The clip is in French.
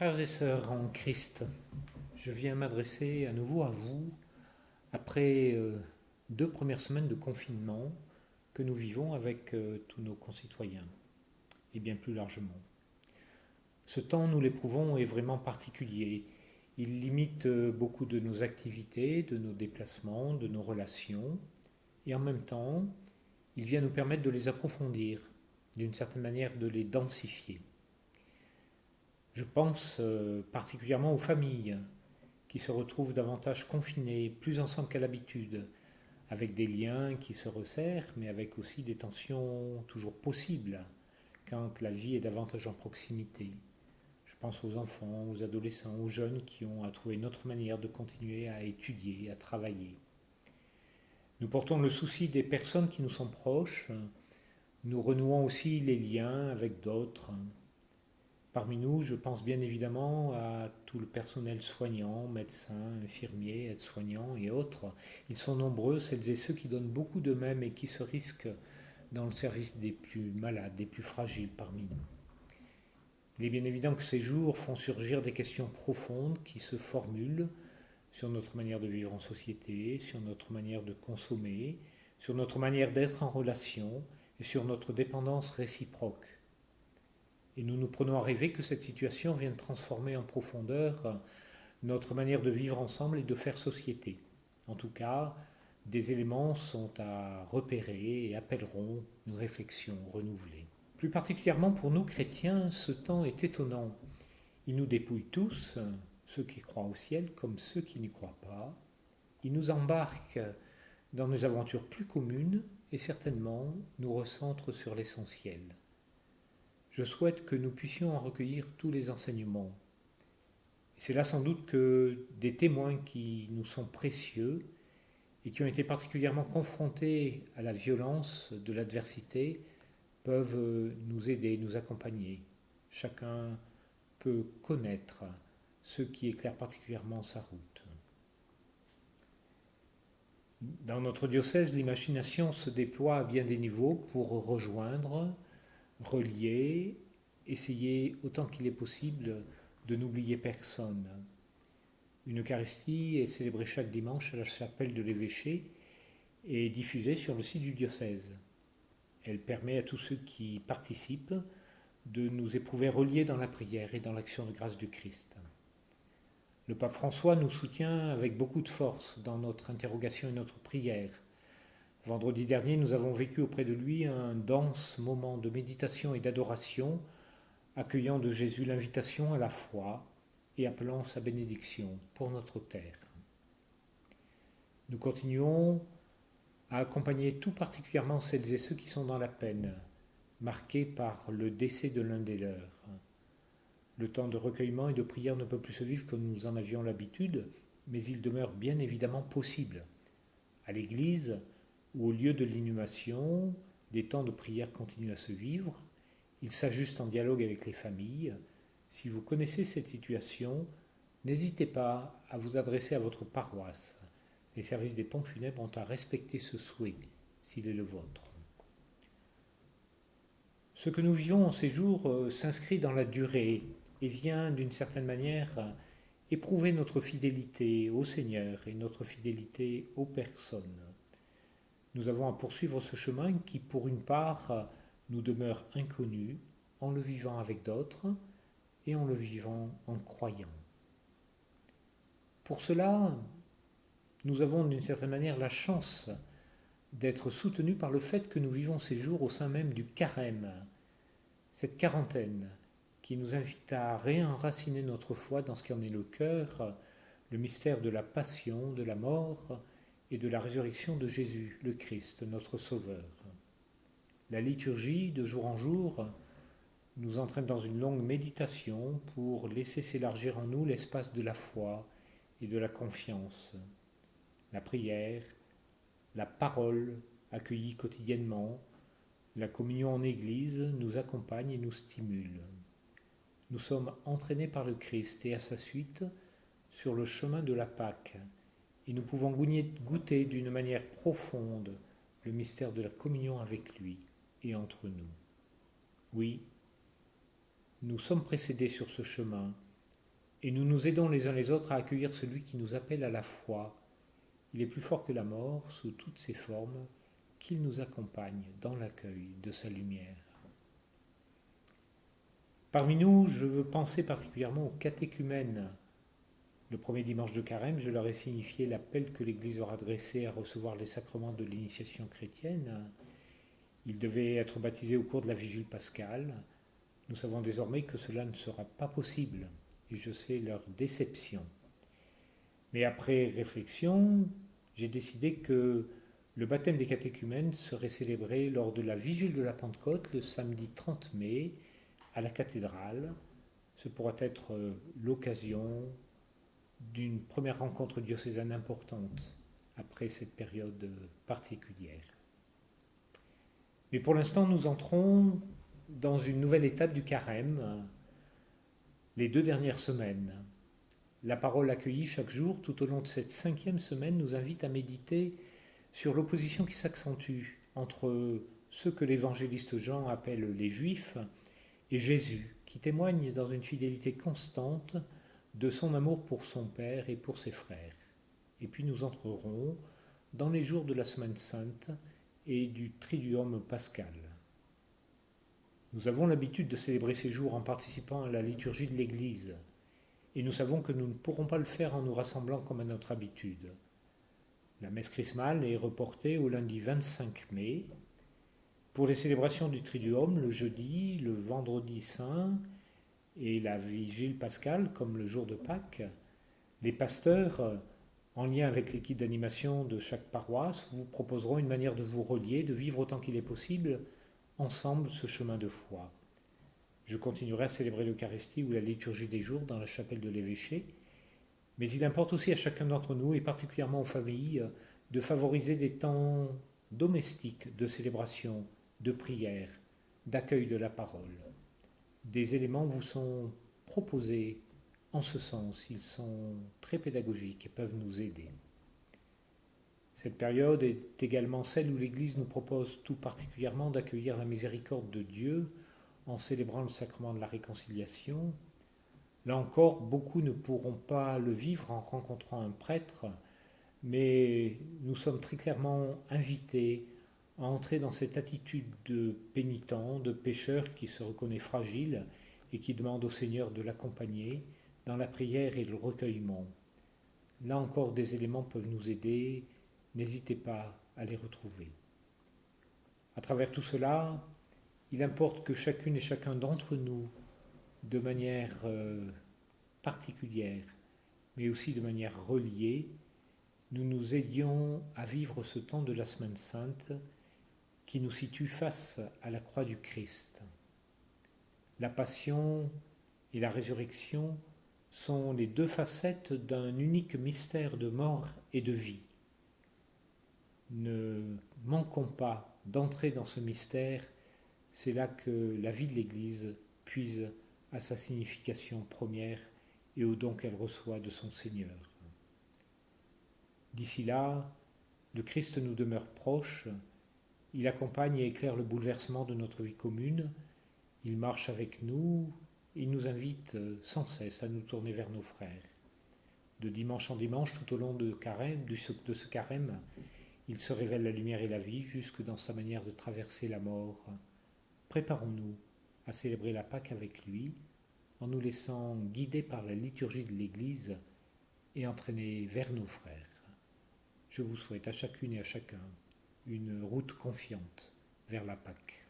Frères et sœurs en Christ, je viens m'adresser à nouveau à vous après 2 premières semaines de confinement que nous vivons avec tous nos concitoyens et bien plus largement. Ce temps, nous l'éprouvons, est vraiment particulier. Il limite beaucoup de nos activités, de nos déplacements, de nos relations et en même temps, il vient nous permettre de les approfondir, d'une certaine manière de les densifier. Je pense particulièrement aux familles qui se retrouvent davantage confinés, plus ensemble qu'à l'habitude, avec des liens qui se resserrent, mais avec aussi des tensions toujours possibles quand la vie est davantage en proximité. Je pense aux enfants, aux adolescents, aux jeunes qui ont à trouver une autre manière de continuer à étudier, à travailler. Nous portons le souci des personnes qui nous sont proches, nous renouons aussi les liens avec d'autres. Parmi nous, je pense bien évidemment à tout le personnel soignant, médecins, infirmiers, aides-soignants et autres. Ils sont nombreux, celles et ceux qui donnent beaucoup d'eux-mêmes et qui se risquent dans le service des plus malades, des plus fragiles parmi nous. Il est bien évident que ces jours font surgir des questions profondes qui se formulent sur notre manière de vivre en société, sur notre manière de consommer, sur notre manière d'être en relation et sur notre dépendance réciproque. Et nous nous prenons à rêver que cette situation vienne transformer en profondeur notre manière de vivre ensemble et de faire société. En tout cas, des éléments sont à repérer et appelleront une réflexion renouvelée. Plus particulièrement pour nous chrétiens, ce temps est étonnant. Il nous dépouille tous, ceux qui croient au ciel comme ceux qui n'y croient pas. Il nous embarque dans des aventures plus communes et certainement nous recentre sur l'essentiel. Je souhaite que nous puissions en recueillir tous les enseignements. C'est là sans doute que des témoins qui nous sont précieux et qui ont été particulièrement confrontés à la violence de l'adversité peuvent nous aider, nous accompagner. Chacun peut connaître ce qui éclaire particulièrement sa route. Dans notre diocèse, l'imagination se déploie à bien des niveaux pour rejoindre, relier, essayer autant qu'il est possible de n'oublier personne. Une Eucharistie est célébrée chaque dimanche à la chapelle de l'évêché et est diffusée sur le site du diocèse. Elle permet à tous ceux qui participent de nous éprouver reliés dans la prière et dans l'action de grâce du Christ. Le pape François nous soutient avec beaucoup de force dans notre interrogation et notre prière. Vendredi dernier, nous avons vécu auprès de lui un dense moment de méditation et d'adoration, accueillant de Jésus l'invitation à la foi et appelant sa bénédiction pour notre terre. Nous continuons à accompagner tout particulièrement celles et ceux qui sont dans la peine, marqués par le décès de l'un des leurs. Le temps de recueillement et de prière ne peut plus se vivre comme nous en avions l'habitude, mais il demeure bien évidemment possible. À l'église ou au lieu de l'inhumation, des temps de prière continuent à se vivre. Ils s'ajustent en dialogue avec les familles. Si vous connaissez cette situation, n'hésitez pas à vous adresser à votre paroisse. Les services des pompes funèbres ont à respecter ce souhait, s'il est le vôtre. Ce que nous vivons en ces jours s'inscrit dans la durée et vient d'une certaine manière éprouver notre fidélité au Seigneur et notre fidélité aux personnes. Nous avons à poursuivre ce chemin qui, pour une part, nous demeure inconnu en le vivant avec d'autres et en le vivant en croyant. Pour cela, nous avons d'une certaine manière la chance d'être soutenus par le fait que nous vivons ces jours au sein même du carême, cette quarantaine qui nous invite à réenraciner notre foi dans ce qui en est le cœur, le mystère de la passion, de la mort et de la résurrection de Jésus, le Christ, notre Sauveur. La liturgie, de jour en jour, nous entraîne dans une longue méditation pour laisser s'élargir en nous l'espace de la foi et de la confiance. La prière, la parole accueillie quotidiennement, la communion en Église nous accompagne et nous stimule. Nous sommes entraînés par le Christ et à sa suite sur le chemin de la Pâque et nous pouvons goûter d'une manière profonde le mystère de la communion avec lui et entre nous. Oui, nous sommes précédés sur ce chemin et nous nous aidons les uns les autres à accueillir celui qui nous appelle à la foi. Il est plus fort que la mort sous toutes ses formes, qu'il nous accompagne dans l'accueil de sa lumière. Parmi nous, je veux penser particulièrement aux catéchumènes. Le premier dimanche de Carême, je leur ai signifié l'appel que l'Église leur adressait à recevoir les sacrements de l'initiation chrétienne. Ils devaient être baptisés au cours de la vigile pascale. Nous savons désormais que cela ne sera pas possible, et je sais leur déception. Mais après réflexion, j'ai décidé que le baptême des catéchumènes serait célébré lors de la vigile de la Pentecôte, le samedi 30 mai, à la cathédrale. Ce pourra être l'occasion d'une première rencontre diocésaine importante après cette période particulière. Mais pour l'instant, nous entrons dans une nouvelle étape du carême, les 2 dernières semaines. La parole accueillie chaque jour tout au long de cette 5e semaine nous invite à méditer sur l'opposition qui s'accentue entre ceux que l'évangéliste Jean appelle les Juifs et Jésus, qui témoigne dans une fidélité constante de son amour pour son Père et pour ses frères. Et puis nous entrerons dans les jours de la Semaine Sainte et du Triduum pascal. Nous avons l'habitude de célébrer ces jours en participant à la liturgie de l'Église, et nous savons que nous ne pourrons pas le faire en nous rassemblant comme à notre habitude. La messe chrismale est reportée au lundi 25 mai. Pour les célébrations du Triduum, le jeudi, le vendredi saint et la vigile pascale, comme le jour de Pâques, les pasteurs, en lien avec l'équipe d'animation de chaque paroisse, vous proposeront une manière de vous relier, de vivre autant qu'il est possible ensemble ce chemin de foi. Je continuerai à célébrer l'Eucharistie ou la liturgie des jours dans la chapelle de l'évêché, mais il importe aussi à chacun d'entre nous, et particulièrement aux familles, de favoriser des temps domestiques de célébration, de prière, d'accueil de la parole. Des éléments vous sont proposés en ce sens, ils sont très pédagogiques et peuvent nous aider. Cette période est également celle où l'Église nous propose tout particulièrement d'accueillir la miséricorde de Dieu en célébrant le sacrement de la réconciliation. Là encore, beaucoup ne pourront pas le vivre en rencontrant un prêtre, mais nous sommes très clairement invités à entrer dans cette attitude de pénitent, de pécheur qui se reconnaît fragile et qui demande au Seigneur de l'accompagner dans la prière et le recueillement. Là encore, des éléments peuvent nous aider, n'hésitez pas à les retrouver. À travers tout cela, il importe que chacune et chacun d'entre nous, de manière particulière, mais aussi de manière reliée, nous nous aidions à vivre ce temps de la Semaine Sainte qui nous situe face à la croix du Christ. La passion et la résurrection sont les 2 facettes d'un unique mystère de mort et de vie. Ne manquons pas d'entrer dans ce mystère, c'est là que la vie de l'Église puise à sa signification première et au don qu'elle reçoit de son Seigneur. D'ici là, le Christ nous demeure proche, il accompagne et éclaire le bouleversement de notre vie commune, il marche avec nous, il nous invite sans cesse à nous tourner vers nos frères. De dimanche en dimanche, tout au long de ce carême, il se révèle la lumière et la vie jusque dans sa manière de traverser la mort. Préparons-nous à célébrer la Pâque avec lui, en nous laissant guider par la liturgie de l'Église et entraîner vers nos frères. Je vous souhaite à chacune et à chacun une route confiante vers la Pâque.